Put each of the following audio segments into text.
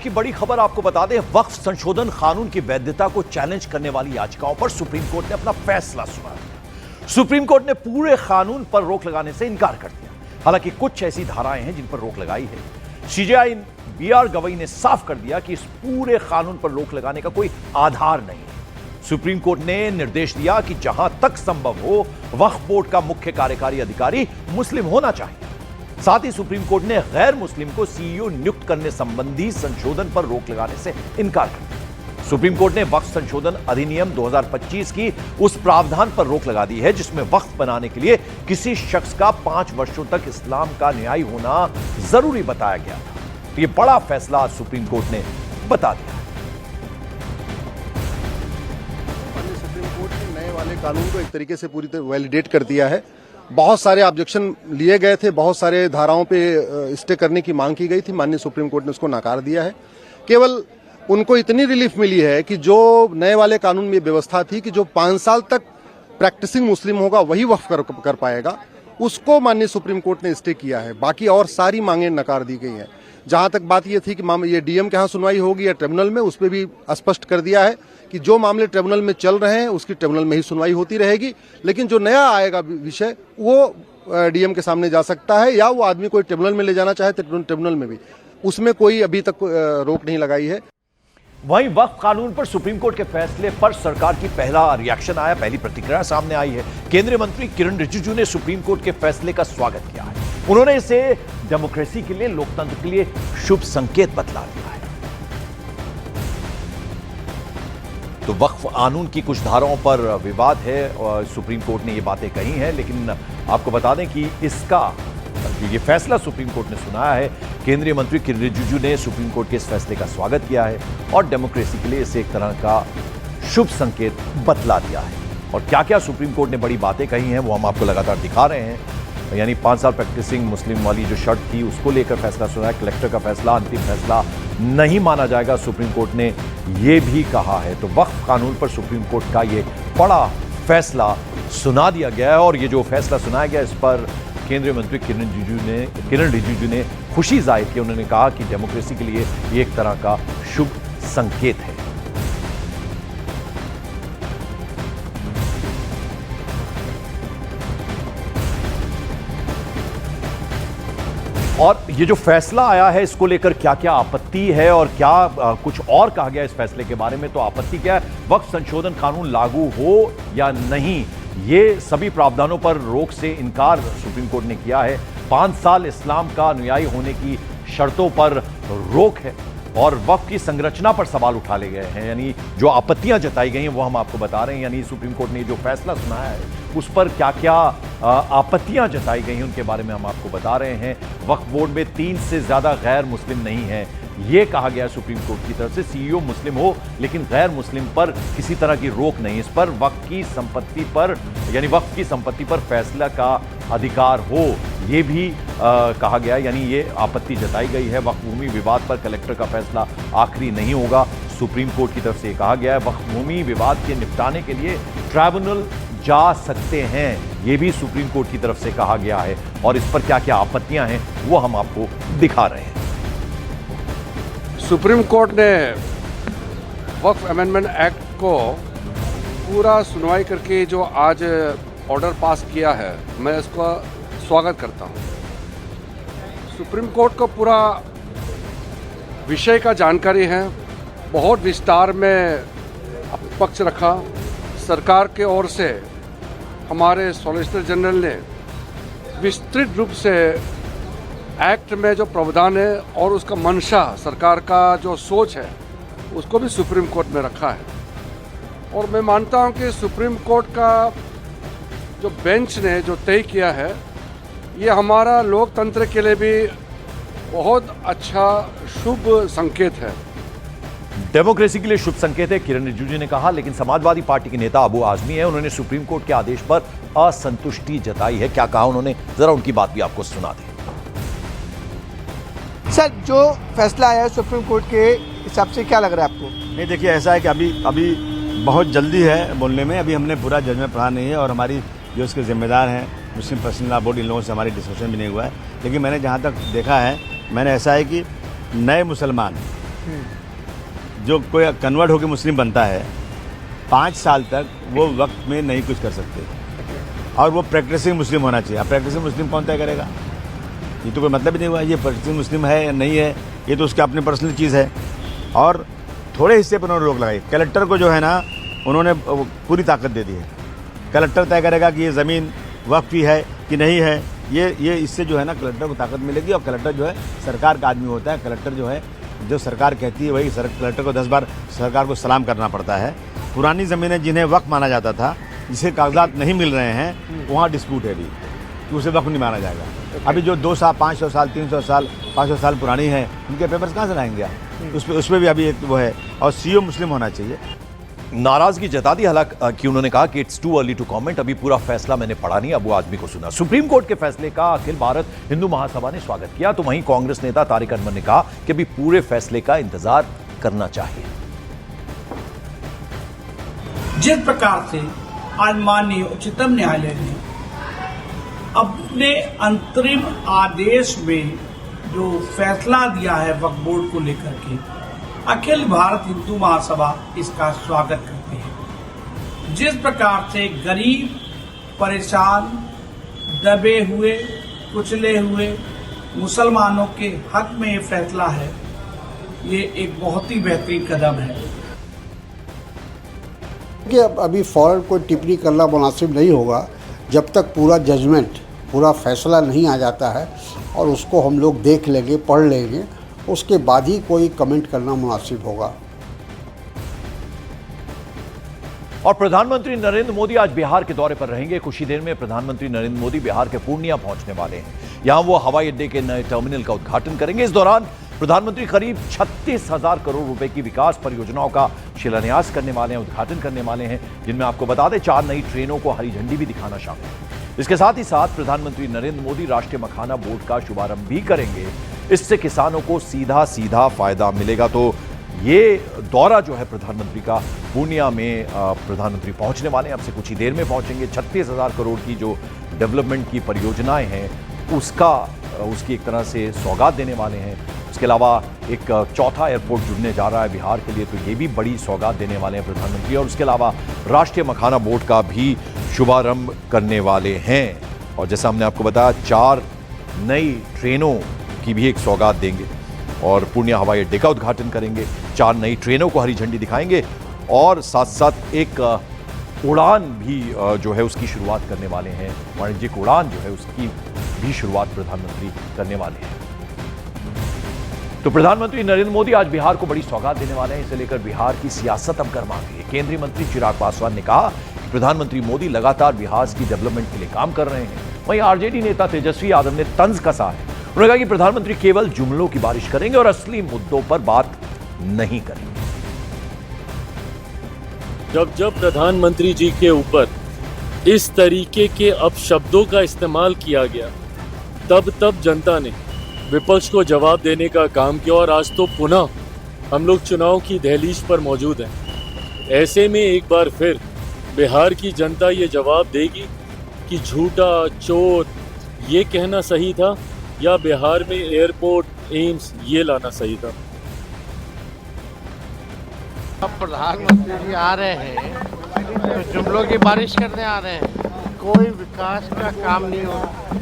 की बड़ी खबर आपको बता दें, वक्फ संशोधन कानून की वैधता को चैलेंज करने वाली याचिकाओं पर सुप्रीम कोर्ट ने अपना फैसला सुना दिया। सुप्रीम कोर्ट ने पूरे कानून पर रोक लगाने से इनकार कर दिया। हालांकि कुछ ऐसी धाराएं हैं जिन पर रोक लगाई है। सीजेआई बीआर गवई ने साफ कर दिया कि इस पूरे कानून पर रोक लगाने का कोई आधार नहीं है। सुप्रीम कोर्ट ने निर्देश दिया कि जहां तक संभव हो वक्फ बोर्ड का मुख्य कार्यकारी अधिकारी मुस्लिम होना चाहिए। साथ ही सुप्रीम कोर्ट ने गैर मुस्लिम को सीईओ नियुक्त करने संबंधी संशोधन पर रोक लगाने से इनकार कर दिया। सुप्रीम कोर्ट ने वक्फ संशोधन अधिनियम 2025 की उस प्रावधान पर रोक लगा दी है जिसमें वक्फ बनाने के लिए किसी शख्स का 5 वर्षों तक इस्लाम का न्यायी होना जरूरी बताया गया था। यह बड़ा फैसला आज सुप्रीम कोर्ट ने बता दिया। सुप्रीम कोर्ट ने नए वाले कानून को एक तरीके से पूरी तरह वैलिडेट कर दिया है। बहुत सारे ऑब्जेक्शन लिए गए थे, बहुत सारे धाराओं पे स्टे करने की मांग की गई थी, माननीय सुप्रीम कोर्ट ने उसको नकार दिया है। केवल उनको इतनी रिलीफ मिली है कि जो नए वाले कानून में व्यवस्था थी कि जो 5 साल तक प्रैक्टिसिंग मुस्लिम होगा वही वक्फ कर पाएगा, उसको माननीय सुप्रीम कोर्ट ने स्टे किया है। बाकी और सारी मांगें नकार दी गई हैं। जहां तक बात यह थी कि ये डीएम के यहाँ सुनवाई होगी या ट्रिब्यूनल में, उस पर भी स्पष्ट कर दिया है कि जो मामले ट्रिब्यूनल में चल रहे हैं उसकी ट्रिब्यूनल में ही सुनवाई होती रहेगी। लेकिन जो नया आएगा विषय वो डीएम के सामने जा सकता है या वो आदमी कोई ट्रिब्यूनल में ले जाना चाहे तो ट्रिब्यूनल में भी, उसमें कोई अभी तक रोक नहीं लगाई है। वहीं वक्फ कानून पर सुप्रीम कोर्ट के फैसले पर सरकार की पहला रिएक्शन आया, पहली प्रतिक्रिया सामने आई है। केंद्रीय मंत्री किरण रिजिजू ने सुप्रीम कोर्ट के फैसले का स्वागत किया है। उन्होंने इसे डेमोक्रेसी के लिए, लोकतंत्र के लिए शुभ संकेत बतला दिया है। तो वक्फ कानून की कुछ धाराओं पर विवाद है और सुप्रीम कोर्ट ने ये बातें कही हैं, लेकिन आपको बता दें कि इसका ये फैसला सुप्रीम कोर्ट ने सुनाया है। केंद्रीय मंत्री किरण रिजिजू ने सुप्रीम कोर्ट के इस फैसले का स्वागत किया है और डेमोक्रेसी के लिए इसे एक तरह का शुभ संकेत बतला दिया है। और क्या क्या सुप्रीम कोर्ट ने बड़ी बातें कही हैं वो हम आपको लगातार दिखा रहे हैं। यानी 5 साल प्रैक्टिसिंग मुस्लिम वाली जो शर्त थी उसको लेकर फैसला सुना है। कलेक्टर का फैसला अंतिम फैसला नहीं माना जाएगा, सुप्रीम कोर्ट ने यह भी कहा है। तो वक्फ कानून पर सुप्रीम कोर्ट का ये बड़ा फैसला सुना दिया गया है और ये जो फैसला सुनाया गया इस पर केंद्रीय मंत्री किरण रिजिजू ने खुशी जाहिर की। उन्होंने कहा कि डेमोक्रेसी के लिए ये एक तरह का शुभ संकेत है। और ये जो फैसला आया है इसको लेकर क्या क्या आपत्ति है और क्या कुछ और कहा गया इस फैसले के बारे में, तो आपत्ति क्या है? वक्फ संशोधन कानून लागू हो या नहीं, ये सभी प्रावधानों पर रोक से इनकार सुप्रीम कोर्ट ने किया है। 5 साल इस्लाम का अनुयायी होने की शर्तों पर रोक है और वक्फ की संरचना पर सवाल उठा ले गए हैं। यानी जो आपत्तियां जताई गई हैं वो हम आपको बता रहे हैं। यानी सुप्रीम कोर्ट ने जो फैसला सुनाया है उस पर क्या क्या आपत्तियां जताई गई हैं उनके बारे में हम आपको बता रहे हैं। वक्फ बोर्ड में 3 से ज्यादा गैर मुस्लिम नहीं है, ये कहा गया सुप्रीम कोर्ट की तरफ से। सीईओ मुस्लिम हो लेकिन गैर मुस्लिम पर किसी तरह की रोक नहीं। इस पर वक्फ की संपत्ति पर, यानी वक्फ की संपत्ति पर फैसला का अधिकार हो, ये भी कहा गया। यानी ये आपत्ति जताई गई है। वक्फ भूमि विवाद पर कलेक्टर का फैसला आखिरी नहीं होगा, सुप्रीम कोर्ट की तरफ से कहा गया है। वक्फ भूमि विवाद के निपटाने के लिए ट्राइब्यूनल जा सकते हैं, ये भी सुप्रीम कोर्ट की तरफ से कहा गया है। और इस पर क्या क्या आपत्तियां हैं वो हम आपको दिखा रहे हैं। सुप्रीम कोर्ट ने वक्फ अमेंडमेंट एक्ट को पूरा सुनवाई करके जो आज ऑर्डर पास किया है, मैं इसका स्वागत करता हूं। सुप्रीम कोर्ट को पूरा विषय का जानकारी है, बहुत विस्तार में पक्ष रखा। सरकार के ओर से हमारे सॉलिसिटर जनरल ने विस्तृत रूप से एक्ट में जो प्रावधान है और उसका मंशा, सरकार का जो सोच है, उसको भी सुप्रीम कोर्ट में रखा है। और मैं मानता हूं कि सुप्रीम कोर्ट का जो बेंच ने जो तय किया है, ये हमारा लोकतंत्र के लिए भी बहुत अच्छा शुभ संकेत है। डेमोक्रेसी के लिए शुभ संकेत है, किरण रिजिजू ने कहा। लेकिन समाजवादी पार्टी के नेता अबू आजमी है, उन्होंने सुप्रीम कोर्ट के आदेश पर असंतुष्टि जताई है। क्या कहा उन्होंने, जरा उनकी बात भी आपको सुना दें। सर, जो फैसला आया है सुप्रीम कोर्ट के हिसाब से, क्या लग रहा है आपको? नहीं, देखिए ऐसा है कि अभी बहुत जल्दी है बोलने में। अभी हमने पूरा जजमेंट पढ़ा नहीं है और हमारी जो उसके जिम्मेदार हैं मुस्लिम पर्सनल लॉ बोर्ड, इन लोगों से हमारी डिस्कशन भी नहीं हुआ है। लेकिन मैंने जहाँ तक देखा है, मैंने ऐसा है कि नए मुसलमान जो कोई कन्वर्ट होकर मुस्लिम बनता है 5 साल तक वो वक्त में नहीं कुछ कर सकते, और वो प्रैक्टिसिंग मुस्लिम होना चाहिए। अब प्रैक्टिसिंग मुस्लिम कौन तय करेगा? ये तो कोई मतलब ही नहीं हुआ। ये प्रैक्टिसिंग मुस्लिम है या नहीं है, ये तो उसकी अपनी पर्सनल चीज़ है। और थोड़े हिस्से पर उन्होंने रोक लगाई। कलेक्टर को जो है ना, उन्होंने पूरी ताकत दे दी है। कलेक्टर तय करेगा कि ये ज़मीन वक्फ की है कि नहीं है। ये इससे जो है ना कलेक्टर को ताकत मिलेगी, और कलेक्टर जो है सरकार का आदमी होता है। कलेक्टर जो है, जो सरकार कहती है वही कलेक्टर को 10 बार सरकार को सलाम करना पड़ता है। पुरानी ज़मीनें जिन्हें वक्फ माना जाता था, जिसे कागजात नहीं मिल रहे हैं, वहाँ डिस्प्यूट है अभी कि उसे वक्फ नहीं माना जाएगा। अभी जो 200 साल 500 साल 300 साल 500 साल पुरानी है, उनके पेपर्स कहाँ से लाएंगे आप? उस पर भी अभी एक वो है। और सीओ मुस्लिम होना चाहिए। नाराजगी जता दी, हालांकि उन्होंने कहा कि it's too early to comment, अभी पूरा फैसला मैंने पढ़ा नहीं, अब वो आदमी को सुना। सुप्रीम कोर्ट के फैसले का अखिल भारत हिंदू महासभा ने स्वागत किया, तो वहीं कांग्रेस नेता तारिक अनवर ने कहा कि अभी पूरे फैसले का इंतजार करना चाहिए। जिस प्रकार से आज माननीय उच्चतम न्यायालय ने अपने अंतरिम आदेश में जो फैसला दिया है वक्फ बोर्ड को लेकर के, अखिल भारत हिंदू महासभा इसका स्वागत करते हैं। जिस प्रकार से गरीब, परेशान, दबे हुए, कुचले हुए मुसलमानों के हक में ये फैसला है, ये एक बहुत ही बेहतरीन कदम है। कि अभी फौरन कोई टिप्पणी करना मुनासिब नहीं होगा जब तक पूरा जजमेंट, पूरा फैसला नहीं आ जाता है, और उसको हम लोग देख लेंगे, पढ़ लेंगे, उसके बाद ही कोई कमेंट करना मुनासिब होगा। और प्रधानमंत्री नरेंद्र मोदी आज बिहार के दौरे पर रहेंगे। कुछ ही देर में प्रधानमंत्री नरेंद्र मोदी बिहार के पूर्णिया पहुंचने वाले हैं। यहां वो हवाई अड्डे के नए टर्मिनल का उद्घाटन करेंगे। इस दौरान प्रधानमंत्री करीब 36,000 करोड़ रुपए की विकास परियोजनाओं का शिलान्यास करने वाले हैं, उद्घाटन करने वाले हैं, जिनमें आपको बता दें 4 नई ट्रेनों को हरी झंडी भी दिखाना शामिल है। इसके साथ ही साथ प्रधानमंत्री नरेंद्र मोदी राष्ट्रीय मखाना बोर्ड का शुभारंभ भी करेंगे। इससे किसानों को सीधा फायदा मिलेगा। तो ये दौरा जो है प्रधानमंत्री का, पूर्णिया में प्रधानमंत्री पहुंचने वाले हैं, अब से कुछ ही देर में पहुंचेंगे। 36,000 करोड़ की जो डेवलपमेंट की परियोजनाएं हैं, उसकी एक तरह से सौगात देने वाले हैं। इसके अलावा एक चौथा एयरपोर्ट जुड़ने जा रहा है बिहार के लिए, तो ये भी बड़ी सौगात देने वाले हैं प्रधानमंत्री। और उसके अलावा राष्ट्रीय मखाना बोर्ड का भी शुभारंभ करने वाले हैं। और जैसा हमने आपको बताया, 4 नई ट्रेनों की भी एक सौगात देंगे और पूर्णिया हवाई अड्डे का उद्घाटन करेंगे। 4 नई ट्रेनों को हरी झंडी दिखाएंगे और साथ साथ एक उड़ान भी जो है उसकी शुरुआत करने वाले हैं। वाणिज्यिक उड़ान जो है उसकी भी शुरुआत प्रधानमंत्री करने वाले हैं। तो प्रधानमंत्री नरेंद्र मोदी आज बिहार को बड़ी सौगात देने वाले हैं। इसे लेकर बिहार की सियासत अब गर्मा गई है। केंद्रीय मंत्री चिराग पासवान ने कहा कि प्रधानमंत्री मोदी लगातार बिहार की डेवलपमेंट के लिए काम कर रहे हैं। वहीं आरजेडी नेता तेजस्वी यादव ने तंज कसा है। उन्होंने कहा कि प्रधानमंत्री केवल जुमलों की बारिश करेंगे और असली मुद्दों पर बात नहीं करेंगे। जब प्रधानमंत्री जी के ऊपर इस तरीके के अपशब्दों का इस्तेमाल किया गया, तब जनता ने विपक्ष को जवाब देने का काम किया। और आज तो पुनः हम लोग चुनाव की दहलीज पर मौजूद हैं। ऐसे में एक बार फिर बिहार की जनता ये जवाब देगी कि झूठा, चोर ये कहना सही था या बिहार में एयरपोर्ट, एम्स ये लाना सही था। अब प्रधानमंत्री जी आ रहे हैं तो जुमलों की बारिश करने आ रहे हैं। कोई विकास का काम नहीं हो रहा,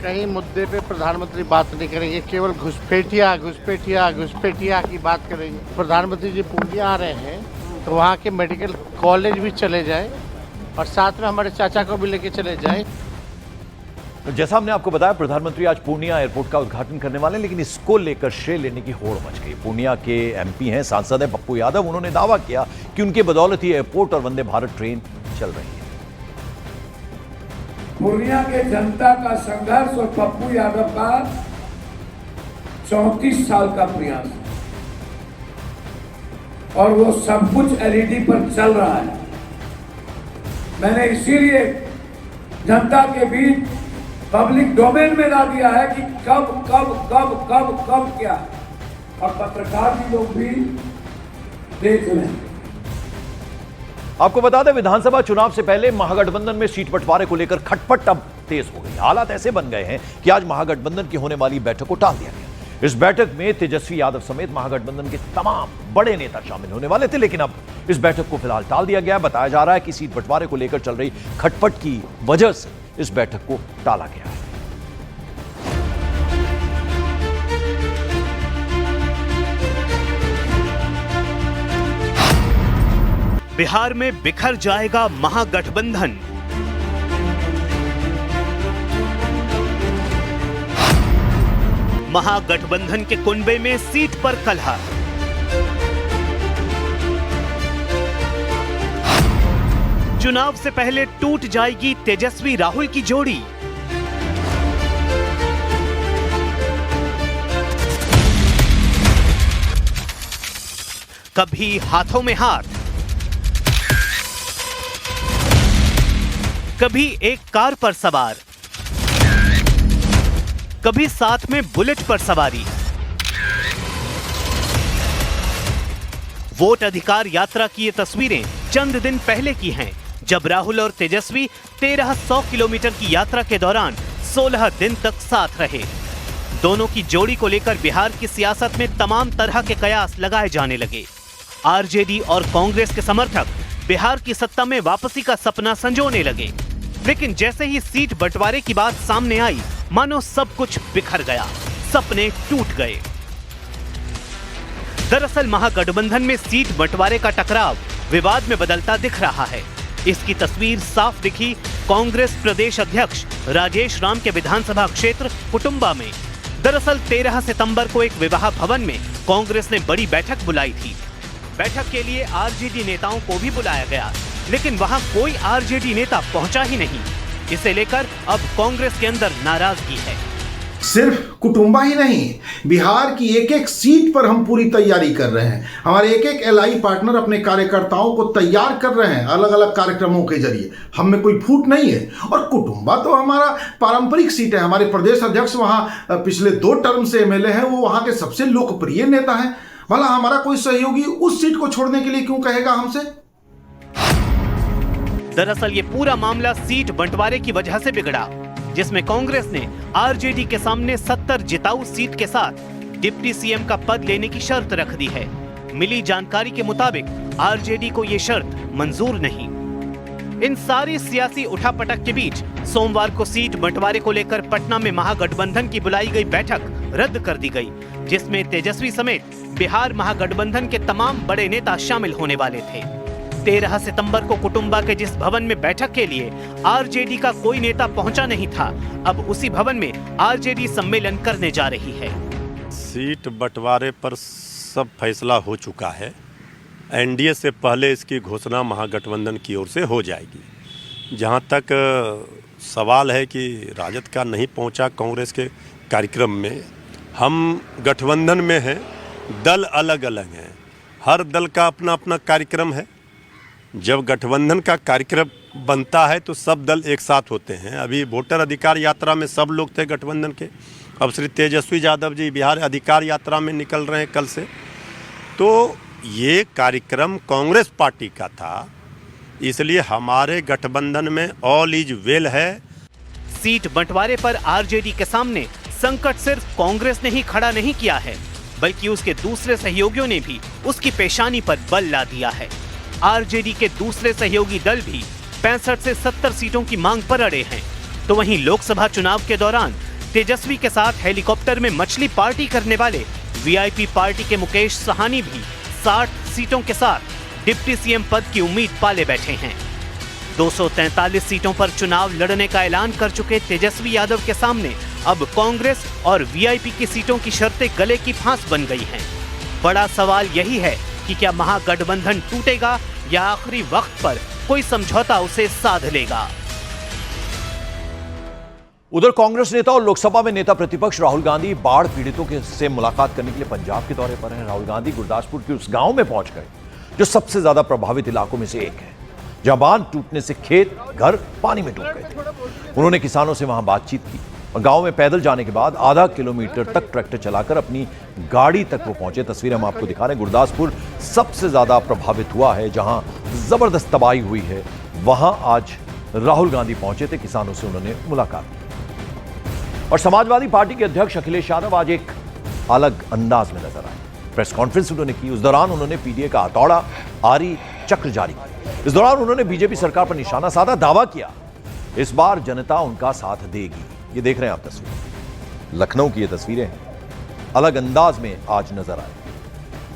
कहीं मुद्दे पे प्रधानमंत्री बात नहीं करेंगे, केवल घुसपैठिया की बात करेंगे। प्रधानमंत्री जी पूर्णिया आ रहे हैं तो वहाँ के मेडिकल कॉलेज भी चले जाए और साथ में हमारे चाचा को भी लेके चले जाए। जैसा हमने आपको बताया, प्रधानमंत्री आज पूर्णिया एयरपोर्ट का उद्घाटन करने वाले हैं, लेकिन इसको लेकर श्रेय लेने की होड़ मच गई। पूर्णिया के एमपी हैं, सांसद हैं पप्पू यादव। उन्होंने दावा किया कि उनके बदौलत ही एयरपोर्ट और वंदे भारत ट्रेन चल रही है। पूर्णिया के जनता का संघर्ष और पप्पू यादव का 34 साल का प्रयास है और वो सब कुछ एलईडी पर चल रहा है। मैंने इसीलिए जनता के बीच पब्लिक डोमेन में ला दिया है कि कब क्या, और पत्रकार भी लोग भी देख लें। आपको बता दें, विधानसभा चुनाव से पहले महागठबंधन में सीट बंटवारे को लेकर खटपट अब तेज हो गई। हालात ऐसे बन गए हैं कि आज महागठबंधन की होने वाली बैठक को टाल दिया गया। इस बैठक में तेजस्वी यादव समेत महागठबंधन के तमाम बड़े नेता शामिल होने वाले थे, लेकिन अब इस बैठक को फिलहाल टाल दिया गया है। बताया जा रहा है कि सीट बंटवारे को लेकर चल रही खटपट की वजह से इस बैठक को टाला गया है। बिहार में बिखर जाएगा महागठबंधन। महागठबंधन के कुनबे में सीट पर कलह। चुनाव से पहले टूट जाएगी तेजस्वी राहुल की जोड़ी। कभी हाथों में हाथ, कभी एक कार पर सवार, कभी साथ में बुलेट पर सवारी। वोट अधिकार यात्रा की ये तस्वीरें चंद दिन पहले की हैं, जब राहुल और तेजस्वी 1300 किलोमीटर की यात्रा के दौरान 16 दिन तक साथ रहे। दोनों की जोड़ी को लेकर बिहार की सियासत में तमाम तरह के कयास लगाए जाने लगे। आरजेडी और कांग्रेस के समर्थक बिहार की सत्ता में वापसी का सपना संजोने लगे, लेकिन जैसे ही सीट बंटवारे की बात सामने आई, मानो सब कुछ बिखर गया, सपने टूट गए। दरअसल महागठबंधन में सीट बंटवारे का टकराव विवाद में बदलता दिख रहा है। इसकी तस्वीर साफ दिखी कांग्रेस प्रदेश अध्यक्ष राजेश राम के विधानसभा क्षेत्र कुटुंबा में। दरअसल 13 सितंबर को एक विवाह भवन में कांग्रेस ने बड़ी बैठक बुलाई थी। बैठक के लिए आरजेडी नेताओं को भी बुलाया गया, लेकिन वहां कोई आरजेडी नेता पहुंचा ही नहीं। इसे लेकर अब कांग्रेस के अंदर नाराजगी है। सिर्फ कुटुंबा ही नहीं, बिहार की एक एक सीट पर हम पूरी तैयारी कर रहे हैं। हमारे एक एक एलआई पार्टनर अपने कार्यकर्ताओं को तैयार कर रहे हैं अलग अलग कार्यक्रमों के जरिए। हम में कोई फूट नहीं है। और कुटुंबा तो हमारा पारंपरिक सीट है। हमारे प्रदेश अध्यक्ष वहाँ पिछले 2 टर्म से एमएलए हैं, वो वहाँ के सबसे लोकप्रिय नेता हैं। भला हमारा कोई सहयोगी उस सीट को छोड़ने के लिए क्यों कहेगा हमसे? दरअसल ये पूरा मामला सीट बंटवारे की वजह से बिगड़ा, जिसमें कांग्रेस ने आरजेडी के सामने 70 जिताऊ सीट के साथ डिप्टी सीएम का पद लेने की शर्त रख दी है। मिली जानकारी के मुताबिक आरजेडी को ये शर्त मंजूर नहीं। इन सारी सियासी उठापटक के बीच सोमवार को सीट बंटवारे को लेकर पटना में महागठबंधन की बुलाई गई बैठक रद्द कर दी गई, जिसमें तेजस्वी समेत बिहार महागठबंधन के तमाम बड़े नेता शामिल होने वाले थे। 13 सितंबर को कुटुंबा के जिस भवन में बैठक के लिए आरजेडी का कोई नेता पहुंचा नहीं था, अब उसी भवन में आरजेडी सम्मेलन करने जा रही है। सीट बंटवारे पर सब फैसला हो चुका है। एनडीए से पहले इसकी घोषणा महागठबंधन की ओर से हो जाएगी। जहां तक सवाल है कि राजद का नहीं पहुंचा कांग्रेस के कार्यक्रम में, हम गठबंधन में हैं, दल अलग अलग हैं, हर दल का अपना अपना कार्यक्रम है। जब गठबंधन का कार्यक्रम बनता है तो सब दल एक साथ होते हैं। अभी वोटर अधिकार यात्रा में सब लोग थे गठबंधन के। अब श्री तेजस्वी यादव जी बिहार अधिकार यात्रा में निकल रहे हैं कल से। तो ये कार्यक्रम कांग्रेस पार्टी का था, इसलिए हमारे गठबंधन में ऑल इज वेल है। सीट बंटवारे पर आरजेडी के सामने संकट सिर्फ कांग्रेस ने ही खड़ा नहीं किया है, बल्कि उसके दूसरे सहयोगियों ने भी उसकी पेशानी पर बल ला दिया है। आरजेडी के दूसरे सहयोगी दल भी 65 से 70 सीटों की मांग पर अड़े हैं। तो वहीं लोकसभा चुनाव के दौरान तेजस्वी के साथ हेलीकॉप्टर में मछली पार्टी करने वाले वीआईपी पार्टी के मुकेश साहनी भी 60 सीटों के साथ डिप्टी सीएम पद की उम्मीद पाले बैठे हैं। 243 सीटों पर चुनाव लड़ने का ऐलान कर चुके तेजस्वी यादव के सामने अब कांग्रेस और वीआईपी की सीटों की शर्तें गले की फांस बन गई हैं। बड़ा सवाल यही है कि क्या महागठबंधन टूटेगा या आखिरी वक्त पर कोई समझौता उसे साध लेगा। उधर कांग्रेस नेता और लोकसभा में नेता प्रतिपक्ष राहुल गांधी बाढ़ पीड़ितों से मुलाकात करने के लिए पंजाब के दौरे पर हैं। राहुल गांधी गुरदासपुर के उस गांव में पहुंच गए जो सबसे ज्यादा प्रभावित इलाकों में से एक है, जहां बांध टूटने से खेत घर पानी में डूब गए थे। उन्होंने किसानों से वहां बातचीत की और गांव में पैदल जाने के बाद आधा किलोमीटर तक ट्रैक्टर चलाकर अपनी गाड़ी तक वो पहुंचे। तस्वीर हम आपको दिखा रहे हैं। गुरदासपुर सबसे ज्यादा प्रभावित हुआ है, जहां जबरदस्त तबाही हुई है। वहां आज राहुल गांधी पहुंचे थे, किसानों से उन्होंने मुलाकात की। और समाजवादी पार्टी के अध्यक्ष अखिलेश यादव आज एक अलग अंदाज में नजर आए। प्रेस कॉन्फ्रेंस उन्होंने की, उस दौरान उन्होंने पीडीए का हथौड़ा आरी चक्र जारी किया। इस दौरान उन्होंने बीजेपी सरकार पर निशाना साधा, दावा किया इस बार जनता उनका साथ देगी। ये देख रहे हैं आप तस्वीर, लखनऊ की ये तस्वीरें हैं, अलग अंदाज में आज नजर आए।